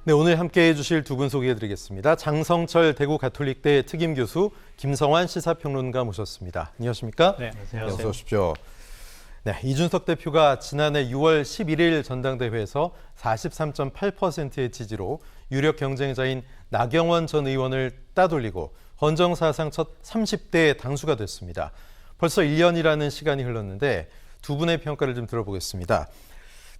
네, 오늘 함께해 주실 두 분 소개해드리겠습니다. 장성철 대구 가톨릭대 특임 교수, 김성환 시사평론가 모셨습니다. 안녕하십니까? 네, 안녕하세요. 어서 오십시오. 네, 이준석 대표가 지난해 6월 11일 전당대회에서 43.8%의 지지로 유력 경쟁자인 나경원 전 의원을 따돌리고 헌정 사상 첫 30대 당수가 됐습니다. 벌써 1년이라는 시간이 흘렀는데 두 분의 평가를 좀 들어보겠습니다.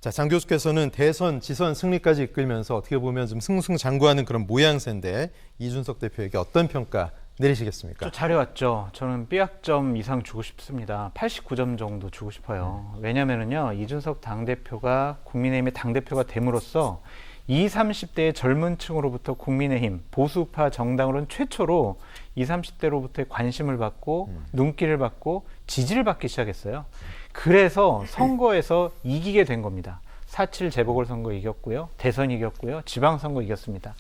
자, 장 교수께서는 대선, 지선 승리까지 이끌면서 어떻게 보면 좀 승승장구하는 그런 모양새인데 이준석 대표에게 어떤 평가 내리시겠습니까? 잘해왔죠. 저는 B학점 이상 주고 싶습니다. 89점 정도 주고 싶어요. 왜냐면은요, 이준석 당대표가 국민의힘의 당대표가 됨으로써 20, 30대의 젊은 층으로부터 국민의힘 보수파 정당으로는 최초로 20, 30대로부터의 관심을 받고 눈길을 받고 지지를 받기 시작했어요. 그래서 선거에서 이기게 된 겁니다. 4.7 재보궐선거 이겼고요. 대선 이겼고요. 지방선거 이겼습니다.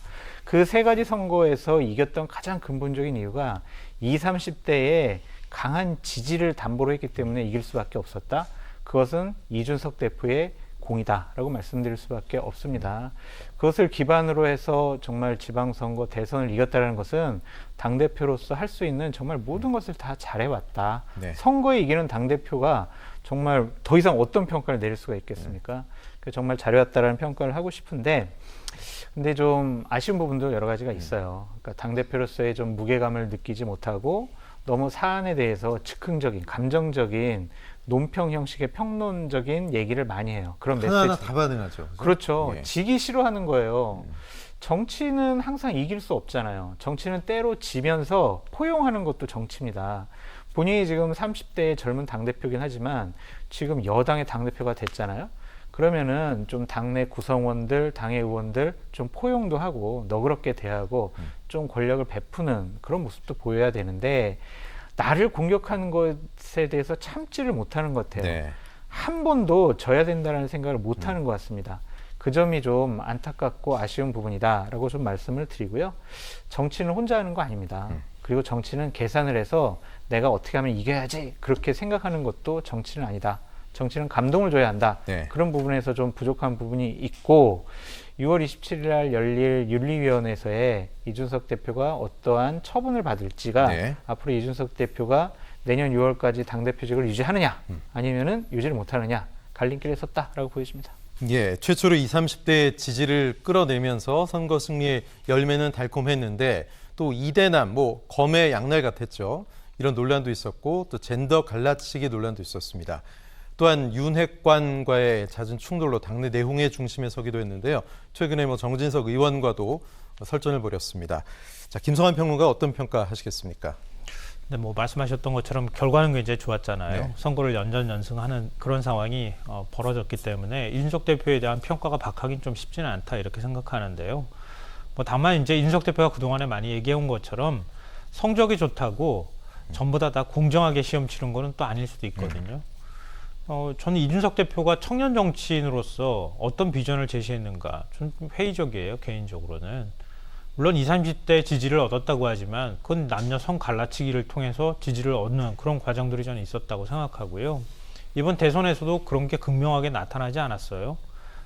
그 세 가지 선거에서 이겼던 가장 근본적인 이유가 20, 30대의 강한 지지를 담보로 했기 때문에 이길 수밖에 없었다. 그것은 이준석 대표의 공이다라고 말씀드릴 수밖에 없습니다. 그것을 기반으로 해서 정말 지방선거 대선을 이겼다는 것은 당대표로서 할 수 있는 정말 모든 것을 다 잘해왔다. 네. 선거에 이기는 당대표가 정말 더 이상 어떤 평가를 내릴 수가 있겠습니까? 정말 잘해왔다라는 평가를 하고 싶은데 근데 좀 아쉬운 부분도 여러 가지가 있어요. 그러니까 당대표로서의 좀 무게감을 느끼지 못하고 너무 사안에 대해서 즉흥적인, 감정적인 논평 형식의 평론적인 얘기를 많이 해요. 그런 하나하나 메시지. 다 반응하죠. 그렇죠. 예. 지기 싫어하는 거예요. 정치는 항상 이길 수 없잖아요. 정치는 때로 지면서 포용하는 것도 정치입니다. 본인이 지금 30대의 젊은 당대표긴 하지만 지금 여당의 당대표가 됐잖아요. 그러면은 좀 당내 구성원들, 당의 의원들 좀 포용도 하고 너그럽게 대하고 좀 권력을 베푸는 그런 모습도 보여야 되는데 나를 공격하는 것에 대해서 참지를 못하는 것 같아요. 네. 한 번도 져야 된다는 생각을 못하는 것 같습니다. 그 점이 좀 안타깝고 아쉬운 부분이다라고 좀 말씀을 드리고요. 정치는 혼자 하는 거 아닙니다. 그리고 정치는 계산을 해서 내가 어떻게 하면 이겨야지 그렇게 생각하는 것도 정치는 아니다. 정치는 감동을 줘야 한다. 네. 그런 부분에서 좀 부족한 부분이 있고 6월 27일 날 열릴 윤리위원회에서의 이준석 대표가 어떠한 처분을 받을지가 네. 앞으로 이준석 대표가 내년 6월까지 당대표직을 유지하느냐 아니면은 유지를 못하느냐 갈림길에 섰다라고 보여집니다. 예, 최초로 20, 30대의 지지를 끌어내면서 선거 승리의 열매는 달콤했는데 또 이대남, 검의 양날 같았죠. 이런 논란도 있었고 또 젠더 갈라치기 논란도 있었습니다. 또한 윤핵관과의 잦은 충돌로 당내 내홍의 중심에 서기도 했는데요. 최근에 정진석 의원과도 설전을 벌였습니다. 자, 김성환 평론가 어떤 평가하시겠습니까? 네, 말씀하셨던 것처럼 결과는 굉장히 좋았잖아요. 네. 선거를 연전연승하는 그런 상황이 벌어졌기 때문에 이준석 대표에 대한 평가가 박하긴 좀 쉽지는 않다 이렇게 생각하는데요. 다만 이제 이준석 대표가 그동안에 많이 얘기해온 것처럼 성적이 좋다고 전부 다 공정하게 시험 치른 거는 또 아닐 수도 있거든요. 저는 이준석 대표가 청년 정치인으로서 어떤 비전을 제시했는가 좀 회의적이에요, 개인적으로는. 물론 20, 30대 지지를 얻었다고 하지만 그건 남녀 성 갈라치기를 통해서 지지를 얻는 그런 과정들이 저는 있었다고 생각하고요. 이번 대선에서도 그런 게 극명하게 나타나지 않았어요.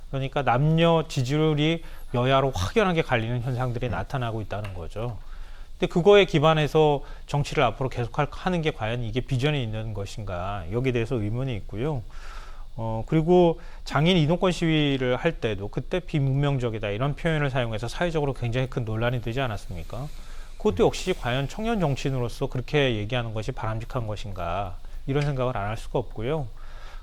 그러니까 남녀 지지율이 여야로 확연하게 갈리는 현상들이 나타나고 있다는 거죠. 근데 그거에 기반해서 정치를 앞으로 계속하는 게 과연 이게 비전이 있는 것인가 여기에 대해서 의문이 있고요. 그리고 장애인 이동권 시위를 할 때도 그때 비문명적이다 이런 표현을 사용해서 사회적으로 굉장히 큰 논란이 되지 않았습니까? 그것도 역시 과연 청년 정치인으로서 그렇게 얘기하는 것이 바람직한 것인가 이런 생각을 안 할 수가 없고요.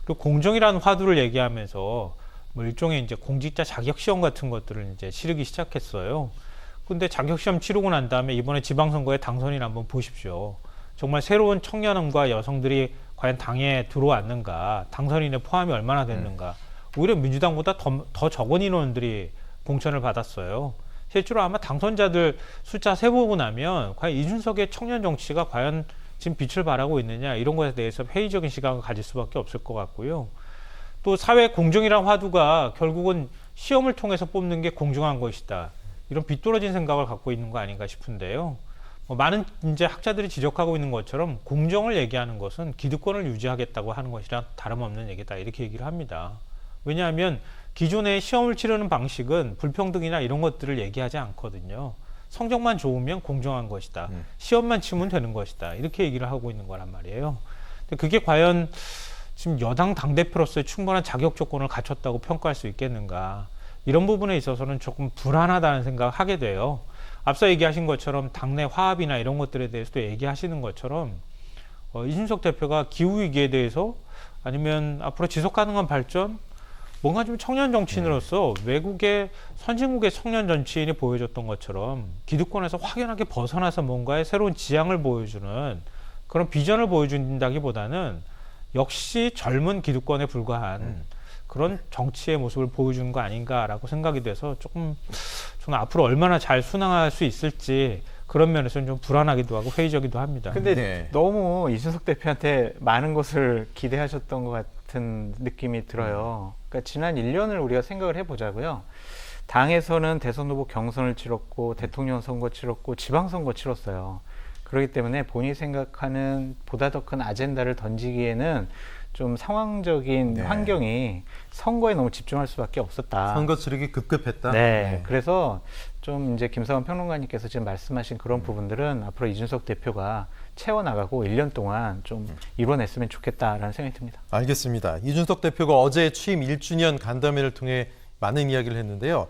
그리고 공정이라는 화두를 얘기하면서 일종의 이제 공직자 자격시험 같은 것들을 이제 치르기 시작했어요. 근데 자격시험 치르고 난 다음에 이번에 지방선거에 당선인 한번 보십시오. 정말 새로운 청년과 여성들이 과연 당에 들어왔는가, 당선인의 포함이 얼마나 됐는가. 오히려 민주당보다 더 적은 인원들이 공천을 받았어요. 실제로 아마 당선자들 숫자 세보고 나면 과연 이준석의 청년 정치가 과연 지금 빛을 발하고 있느냐 이런 것에 대해서 회의적인 시각을 가질 수밖에 없을 것 같고요. 또 사회 공정이란 화두가 결국은 시험을 통해서 뽑는 게 공정한 것이다. 이런 비뚤어진 생각을 갖고 있는 거 아닌가 싶은데요. 많은 이제 학자들이 지적하고 있는 것처럼 공정을 얘기하는 것은 기득권을 유지하겠다고 하는 것이랑 다름없는 얘기다 이렇게 얘기를 합니다. 왜냐하면 기존의 시험을 치르는 방식은 불평등이나 이런 것들을 얘기하지 않거든요. 성적만 좋으면 공정한 것이다. 시험만 치면 되는 것이다. 이렇게 얘기를 하고 있는 거란 말이에요. 근데 그게 과연 지금 여당 당대표로서의 충분한 자격 조건을 갖췄다고 평가할 수 있겠는가. 이런 부분에 있어서는 조금 불안하다는 생각을 하게 돼요. 앞서 얘기하신 것처럼 당내 화합이나 이런 것들에 대해서도 얘기하시는 것처럼 이준석 대표가 기후위기에 대해서 아니면 앞으로 지속 가능한 발전, 뭔가 좀 청년 정치인으로서 외국의 선진국의 청년 정치인이 보여줬던 것처럼 기득권에서 확연하게 벗어나서 뭔가의 새로운 지향을 보여주는 그런 비전을 보여준다기보다는 역시 젊은 기득권에 불과한 그런 정치의 모습을 보여주는 거 아닌가라고 생각이 돼서 조금 저는 앞으로 얼마나 잘 순항할 수 있을지 그런 면에서는 좀 불안하기도 하고 회의적이기도 합니다. 근데 네. 너무 이준석 대표한테 많은 것을 기대하셨던 것 같은 느낌이 들어요. 그러니까 지난 1년을 우리가 생각을 해보자고요. 당에서는 대선 후보 경선을 치렀고 대통령 선거 치렀고 지방선거 치렀어요. 그렇기 때문에 본인이 생각하는 보다 더 큰 아젠다를 던지기에는 좀 상황적인 네. 환경이 선거에 너무 집중할 수밖에 없었다. 선거 치르기 급급했다. 네. 그래서 좀 이제 김성환 평론가님께서 지금 말씀하신 그런 부분들은 앞으로 이준석 대표가 채워나가고 1년 동안 좀 이뤄냈으면 좋겠다라는 생각이 듭니다. 알겠습니다. 이준석 대표가 어제 취임 1주년 간담회를 통해 많은 이야기를 했는데요.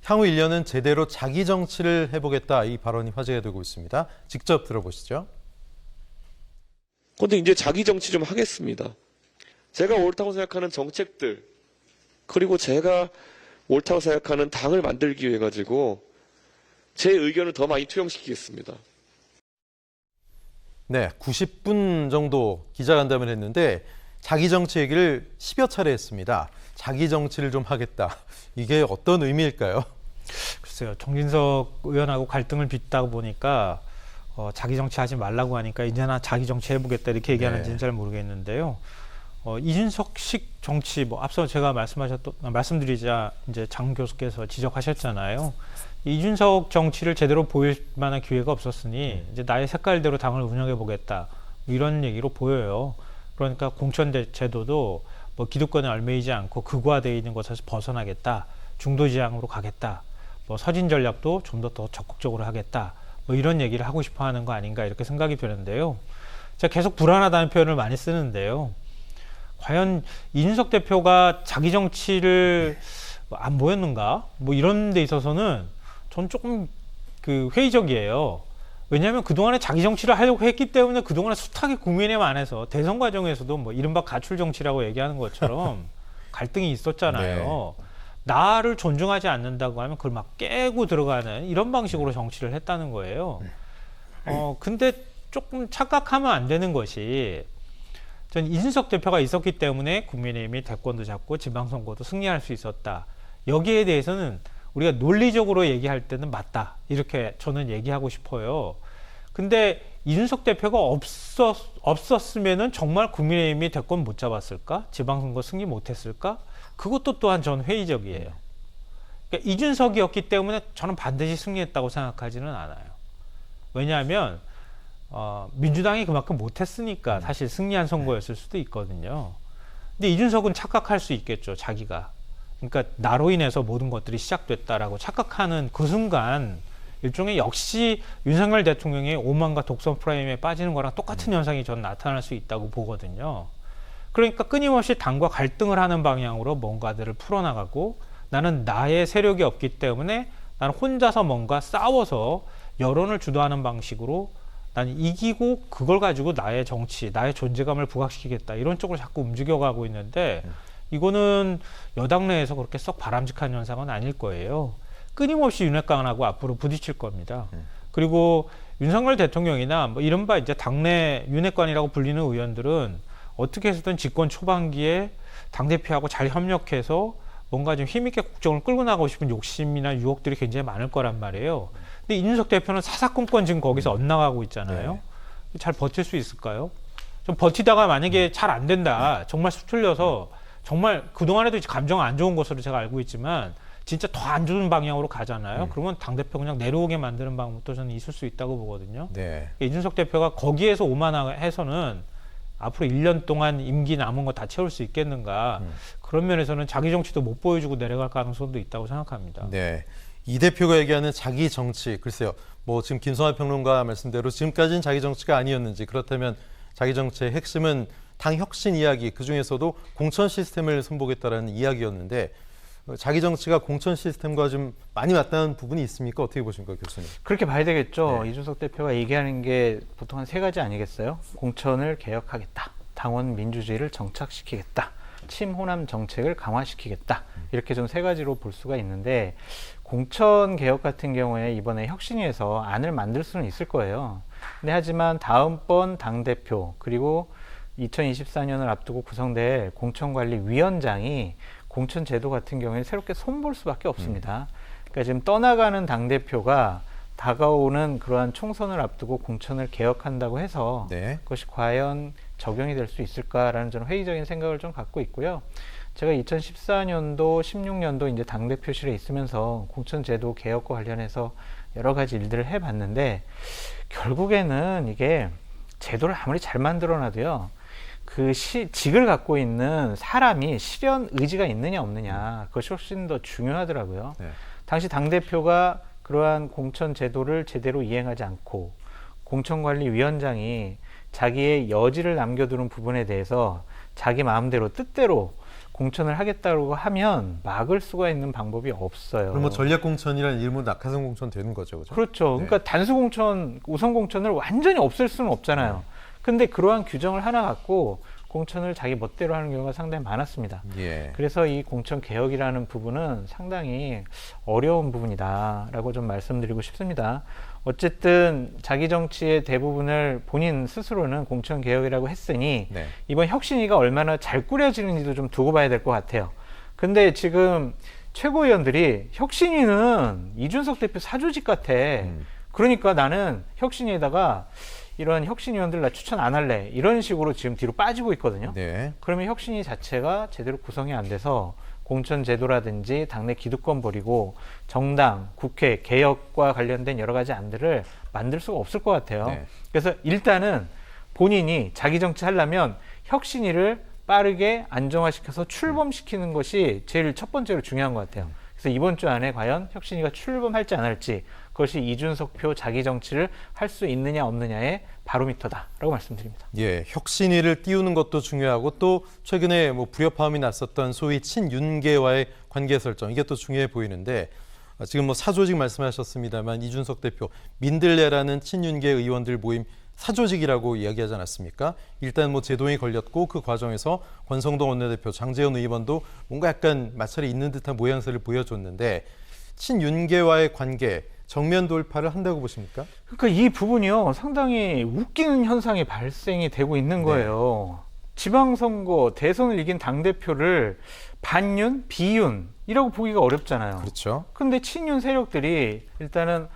향후 1년은 제대로 자기 정치를 해보겠다, 이 발언이 화제가 되고 있습니다. 직접 들어보시죠. 근데 이제 자기 정치 좀 하겠습니다. 제가 옳다고 생각하는 정책들, 그리고 제가 옳다고 생각하는 당을 만들기 위해 가지고 제 의견을 더 많이 투영시키겠습니다. 네, 90분 정도 기자간담회를 했는데 자기 정치 얘기를 10여 차례 했습니다. 자기 정치를 좀 하겠다. 이게 어떤 의미일까요? 글쎄요, 정진석 의원하고 갈등을 빚다 보니까 자기 정치하지 말라고 하니까 이제나 자기 정치 해보겠다 이렇게 얘기하는지는 잘 모르겠는데요. 이준석식 정치, 뭐 앞서 제가 말씀드리자 이제 장 교수께서 지적하셨잖아요. 이준석 정치를 제대로 보일 만한 기회가 없었으니 이제 나의 색깔대로 당을 운영해 보겠다 이런 얘기로 보여요. 그러니까 공천 제도도 뭐 기득권에 얽매이지 않고 극화되어 있는 것에서 벗어나겠다, 중도 지향으로 가겠다, 뭐 서진 전략도 좀 더 적극적으로 하겠다, 뭐 이런 얘기를 하고 싶어하는 거 아닌가 이렇게 생각이 드는데요. 제가 계속 불안하다는 표현을 많이 쓰는데요. 과연 이준석 대표가 자기 정치를 안 보였는가? 뭐 이런 데 있어서는 전 조금 회의적이에요. 왜냐하면 그동안에 자기 정치를 하려고 했기 때문에 그동안에 숱하게 국민의힘 안에서 대선 과정에서도 뭐 이른바 가출 정치라고 얘기하는 것처럼 갈등이 있었잖아요. 네. 나를 존중하지 않는다고 하면 그걸 막 깨고 들어가는 이런 방식으로 정치를 했다는 거예요. 근데 조금 착각하면 안 되는 것이 전 이준석 대표가 있었기 때문에 국민의힘이 대권도 잡고 지방선거도 승리할 수 있었다. 여기에 대해서는 우리가 논리적으로 얘기할 때는 맞다. 이렇게 저는 얘기하고 싶어요. 근데 이준석 대표가 없었으면은 정말 국민의힘이 대권 못 잡았을까? 지방선거 승리 못했을까? 그것도 또한 전 회의적이에요. 그러니까 이준석이었기 때문에 저는 반드시 승리했다고 생각하지는 않아요. 왜냐하면 민주당이 그만큼 못했으니까 사실 승리한 선거였을 수도 있거든요. 근데 이준석은 착각할 수 있겠죠, 자기가. 그러니까 나로 인해서 모든 것들이 시작됐다라고 착각하는 그 순간 일종의 역시 윤석열 대통령의 오만과 독선 프레임에 빠지는 거랑 똑같은 현상이 전 나타날 수 있다고 보거든요. 그러니까 끊임없이 당과 갈등을 하는 방향으로 뭔가들을 풀어나가고 나는 나의 세력이 없기 때문에 나는 혼자서 뭔가 싸워서 여론을 주도하는 방식으로 나는 이기고 그걸 가지고 나의 정치, 나의 존재감을 부각시키겠다 이런 쪽으로 자꾸 움직여가고 있는데 이거는 여당 내에서 그렇게 썩 바람직한 현상은 아닐 거예요. 끊임없이 윤핵관하고 앞으로 부딪힐 겁니다. 그리고 윤석열 대통령이나 뭐 이른바 이제 당내 윤핵관이라고 불리는 의원들은 어떻게 해서든 집권 초반기에 당대표하고 잘 협력해서 뭔가 좀 힘있게 국정을 끌고 나가고 싶은 욕심이나 유혹들이 굉장히 많을 거란 말이에요. 근데 이준석 대표는 사사건건 지금 거기서 엇나가고 있잖아요. 잘 버틸 수 있을까요? 좀 버티다가 만약에 잘 안 된다, 정말 수틀려서 정말 그동안에도 감정 안 좋은 것으로 제가 알고 있지만 진짜 더 안 좋은 방향으로 가잖아요. 그러면 당대표 그냥 내려오게 만드는 방법도 저는 있을 수 있다고 보거든요. 네. 이준석 대표가 거기에서 오만해서는 앞으로 1년 동안 임기 남은 거 다 채울 수 있겠는가. 그런 면에서는 자기 정치도 못 보여주고 내려갈 가능성도 있다고 생각합니다. 네. 이 대표가 얘기하는 자기 정치, 글쎄요. 뭐 지금 김성환 평론가 말씀대로 지금까지는 자기 정치가 아니었는지, 그렇다면 자기 정치의 핵심은 당 혁신 이야기, 그중에서도 공천 시스템을 선보겠다라는 이야기였는데 자기 정치가 공천 시스템과 좀 많이 맞닿는 부분이 있습니까? 어떻게 보십니까, 교수님? 그렇게 봐야 되겠죠. 네. 이준석 대표가 얘기하는 게 보통 한 3가지 아니겠어요? 공천을 개혁하겠다. 당원 민주주의를 정착시키겠다. 친호남 정책을 강화시키겠다. 이렇게 좀 3가지로 볼 수가 있는데 공천 개혁 같은 경우에 이번에 혁신위에서 안을 만들 수는 있을 거예요. 근데 하지만 다음번 당대표 그리고 2024년을 앞두고 구성될 공천관리위원장이 공천 제도 같은 경우에 새롭게 손볼 수밖에 없습니다. 그러니까 지금 떠나가는 당대표가 다가오는 그러한 총선을 앞두고 공천을 개혁한다고 해서 네. 그것이 과연 적용이 될 수 있을까라는 저는 회의적인 생각을 좀 갖고 있고요. 제가 2014년도, 16년도 이제 당대표실에 있으면서 공천제도 개혁과 관련해서 여러 가지 일들을 해봤는데 결국에는 이게 제도를 아무리 잘 만들어놔도요. 그 직을 갖고 있는 사람이 실현 의지가 있느냐 없느냐 그것이 훨씬 더 중요하더라고요. 네. 당시 당대표가 그러한 공천 제도를 제대로 이행하지 않고 공천관리위원장이 자기의 여지를 남겨두는 부분에 대해서 자기 마음대로 뜻대로 공천을 하겠다고 하면 막을 수가 있는 방법이 없어요. 그럼 뭐 전략 공천이라는 일본 낙하산 공천 되는 거죠, 그죠? 그렇죠. 그러니까 단수 공천, 우선 공천을 완전히 없앨 수는 없잖아요. 근데 그러한 규정을 하나 갖고 공천을 자기 멋대로 하는 경우가 상당히 많았습니다. 예. 그래서 이 공천 개혁이라는 부분은 상당히 어려운 부분이다라고 좀 말씀드리고 싶습니다. 어쨌든 자기 정치의 대부분을 본인 스스로는 공천 개혁이라고 했으니 네. 이번 혁신위가 얼마나 잘 꾸려지는지도 좀 두고 봐야 될 것 같아요. 근데 지금 최고위원들이 혁신위는 이준석 대표 사조직 같아. 그러니까 나는 혁신위에다가 이런 혁신위원들 나 추천 안 할래. 이런 식으로 지금 뒤로 빠지고 있거든요. 네. 그러면 혁신위 자체가 제대로 구성이 안 돼서 공천 제도라든지 당내 기득권 버리고 정당, 국회 개혁과 관련된 여러 가지 안들을 만들 수가 없을 것 같아요. 네. 그래서 일단은 본인이 자기 정치 하려면 혁신위를 빠르게 안정화시켜서 출범시키는 것이 제일 첫 번째로 중요한 것 같아요. 그래서 이번 주 안에 과연 혁신위가 출범할지 안 할지 그것이 이준석표 자기 정치를 할 수 있느냐 없느냐의 바로미터다라고 말씀드립니다. 예, 혁신위를 띄우는 것도 중요하고 또 최근에 뭐 불협화음이 났었던 소위 친윤계와의 관계 설정 이게 또 중요해 보이는데 지금 뭐 사조직 말씀하셨습니다만 이준석 대표 민들레라는 친윤계 의원들 모임 사조직이라고 이야기하지 않았습니까? 일단 뭐 제동이 걸렸고 그 과정에서 권성동 원내대표, 장제원 의원도 뭔가 약간 마찰이 있는 듯한 모양새를 보여줬는데 친윤계와의 관계 정면 돌파를 한다고 보십니까? 그러니까 이 부분이요 상당히 웃기는 현상이 발생이 되고 있는 거예요. 지방선거 대선을 이긴 당대표를 반윤, 비윤이라고 보기가 어렵잖아요. 그렇죠. 근데 친윤 세력들이 일단은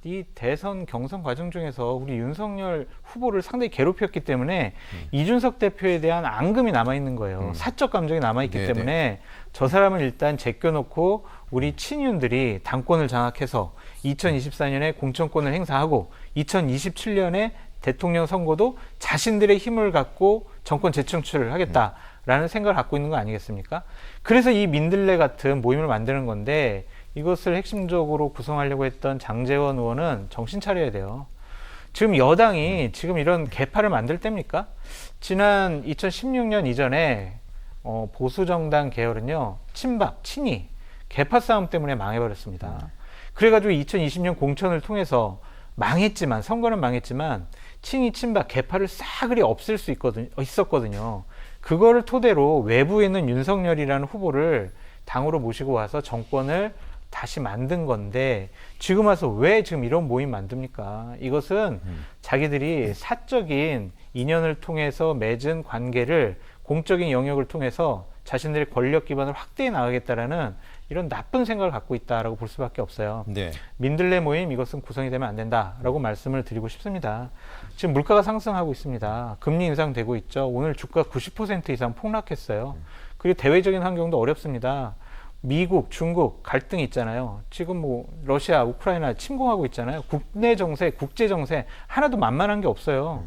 이 대선 경선 과정 중에서 우리 윤석열 후보를 상당히 괴롭혔기 때문에 이준석 대표에 대한 앙금이 남아있는 거예요. 사적 감정이 남아있기 네네. 때문에 저 사람을 일단 제껴놓고 우리 친윤들이 당권을 장악해서 2024년에 공천권을 행사하고 2027년에 대통령 선거도 자신들의 힘을 갖고 정권 재창출을 하겠다라는 생각을 갖고 있는 거 아니겠습니까? 그래서 이 민들레 같은 모임을 만드는 건데 이것을 핵심적으로 구성하려고 했던 장제원 의원은 정신 차려야 돼요. 지금 여당이 지금 이런 개파를 만들 때입니까? 지난 2016년 이전에 보수정당 계열은요 친박, 친이, 개파 싸움 때문에 망해버렸습니다. 그래가지고 2020년 공천을 통해서 망했지만 선거는 망했지만 친이, 친박, 개파를 싸그리 없앨 수 있었거든요. 그거를 토대로 외부에 있는 윤석열이라는 후보를 당으로 모시고 와서 정권을 다시 만든 건데 지금 와서 왜 지금 이런 모임 만듭니까? 이것은 자기들이 사적인 인연을 통해서 맺은 관계를 공적인 영역을 통해서 자신들의 권력 기반을 확대해 나가겠다라는 이런 나쁜 생각을 갖고 있다라고 볼 수밖에 없어요. 네. 민들레 모임 이것은 구성이 되면 안 된다라고 말씀을 드리고 싶습니다. 지금 물가가 상승하고 있습니다. 금리 인상되고 있죠. 오늘 주가 90% 이상 폭락했어요. 그리고 대외적인 환경도 어렵습니다. 미국, 중국 갈등이 있잖아요. 지금 뭐 러시아, 우크라이나 침공하고 있잖아요. 국내 정세, 국제 정세 하나도 만만한 게 없어요.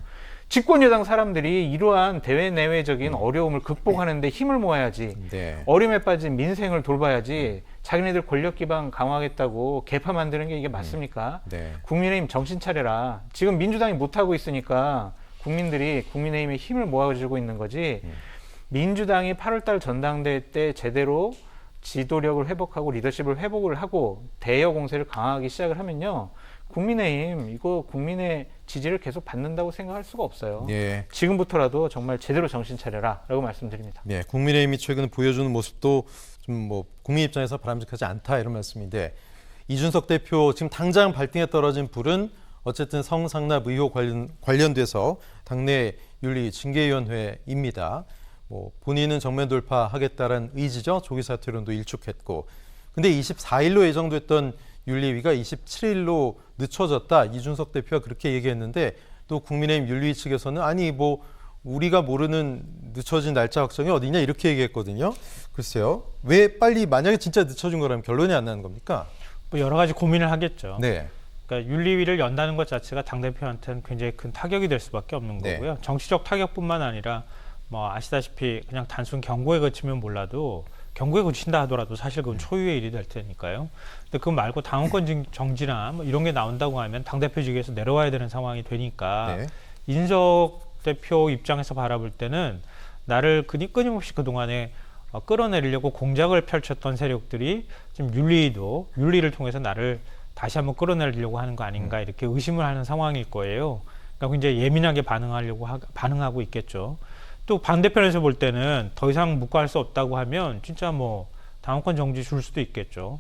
집권 여당 사람들이 이러한 대외 내외적인 어려움을 극복하는데 힘을 모아야지. 네. 어려움에 빠진 민생을 돌봐야지. 자기네들 권력 기반 강화하겠다고 개파 만드는 게 이게 맞습니까? 네. 국민의힘 정신 차려라. 지금 민주당이 못하고 있으니까 국민들이 국민의힘에 힘을 모아주고 있는 거지. 민주당이 8월달 전당대회 때 제대로 지도력을 회복하고 리더십을 회복을 하고 대여 공세를 강화하기 시작을 하면요. 국민의힘 이거 국민의 지지를 계속 받는다고 생각할 수가 없어요. 네. 지금부터라도 정말 제대로 정신 차려라라고 말씀드립니다. 네, 국민의힘이 최근 보여주는 모습도 좀 뭐 국민 입장에서 바람직하지 않다 이런 말씀인데 이준석 대표 지금 당장 발등에 떨어진 불은 어쨌든 성상납 의혹 관련돼서 당내 윤리 징계위원회입니다. 뭐 본인은 정면 돌파하겠다라는 의지죠. 조기 사퇴론도 일축했고, 근데 24일로 예정됐던 윤리위가 27일로 늦춰졌다. 이준석 대표가 그렇게 얘기했는데 또 국민의힘 윤리위 측에서는 아니 뭐 우리가 모르는 늦춰진 날짜 확정이 어디냐 이렇게 얘기했거든요. 글쎄요. 왜 빨리 만약에 진짜 늦춰진 거라면 결론이 안 나는 겁니까? 뭐 여러 가지 고민을 하겠죠. 네. 그러니까 윤리위를 연다는 것 자체가 당대표한테는 굉장히 큰 타격이 될 수밖에 없는 네. 거고요. 정치적 타격뿐만 아니라 뭐 아시다시피 그냥 단순 경고에 그치면 몰라도 경고에 그친다 하더라도 사실 그건 초유의 일이 될 테니까요. 근데 그거 말고 당원권 정지나 뭐 이런 게 나온다고 하면 당대표직에서 내려와야 되는 상황이 되니까 네. 이준석 대표 입장에서 바라볼 때는 나를 끊임없이 그동안에 끌어내리려고 공작을 펼쳤던 세력들이 지금 윤리를 통해서 나를 다시 한번 끌어내리려고 하는 거 아닌가 이렇게 의심을 하는 상황일 거예요. 그러니까 굉장히 예민하게 반응하고 있겠죠. 또 반대편에서 볼 때는 더 이상 묵과할 수 없다고 하면 진짜 뭐 당원권 정지 줄 수도 있겠죠.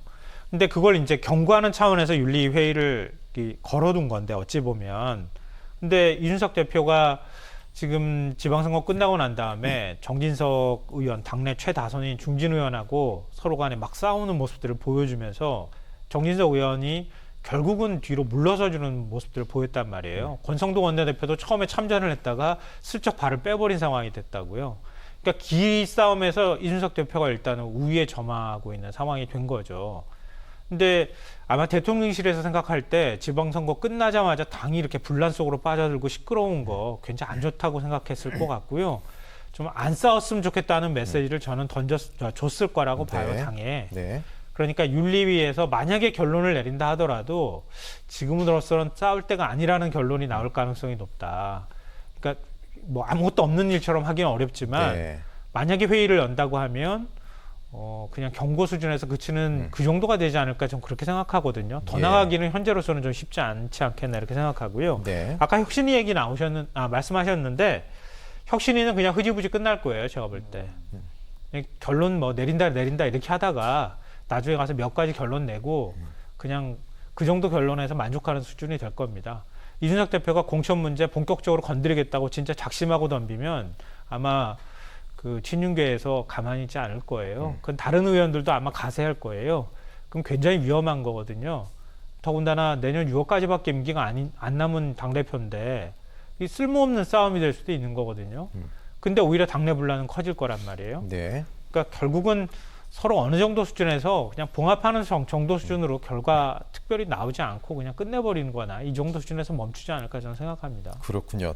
근데 그걸 이제 경고하는 차원에서 윤리회의를 걸어둔 건데 어찌 보면. 근데 이준석 대표가 지금 지방선거 끝나고 난 다음에 정진석 의원, 당내 최다선인 중진 의원하고 서로 간에 막 싸우는 모습들을 보여주면서 정진석 의원이 결국은 뒤로 물러서주는 모습들을 보였단 말이에요. 권성동 원내대표도 처음에 참전을 했다가 슬쩍 발을 빼버린 상황이 됐다고요. 그러니까 기싸움에서 이준석 대표가 일단은 우위에 점하고 있는 상황이 된 거죠. 근데 아마 대통령실에서 생각할 때 지방선거 끝나자마자 당이 이렇게 분란 속으로 빠져들고 시끄러운 거 굉장히 안 좋다고 생각했을 것 같고요. 좀 안 싸웠으면 좋겠다는 메시지를 저는 줬을 거라고 봐요, 네. 당에. 네. 그러니까 윤리위에서 만약에 결론을 내린다 하더라도 지금으로서는 싸울 때가 아니라는 결론이 나올 가능성이 높다. 그러니까 뭐 아무것도 없는 일처럼 하기는 어렵지만 네. 만약에 회의를 연다고 하면 그냥 경고 수준에서 그치는 그 정도가 되지 않을까 좀 그렇게 생각하거든요. 더 예. 나가기는 현재로서는 좀 쉽지 않지 않겠나 이렇게 생각하고요. 네. 아까 혁신위 얘기 말씀하셨는데 혁신위는 그냥 흐지부지 끝날 거예요. 제가 볼 때. 결론 뭐 내린다 이렇게 하다가 나중에 가서 몇 가지 결론 내고 그냥 그 정도 결론에서 만족하는 수준이 될 겁니다. 이준석 대표가 공천 문제 본격적으로 건드리겠다고 진짜 작심하고 덤비면 아마 그 친윤계에서 가만히 있지 않을 거예요. 그건 다른 의원들도 아마 가세할 거예요. 그럼 굉장히 위험한 거거든요. 더군다나 내년 6월까지밖에 임기가 안 남은 당대표인데 이 쓸모없는 싸움이 될 수도 있는 거거든요. 근데 오히려 당내 분란은 커질 거란 말이에요. 네. 그러니까 결국은 서로 어느 정도 수준에서 그냥 봉합하는 정도 수준으로 결과 특별히 나오지 않고 그냥 끝내버리는 거나 이 정도 수준에서 멈추지 않을까 저는 생각합니다. 그렇군요.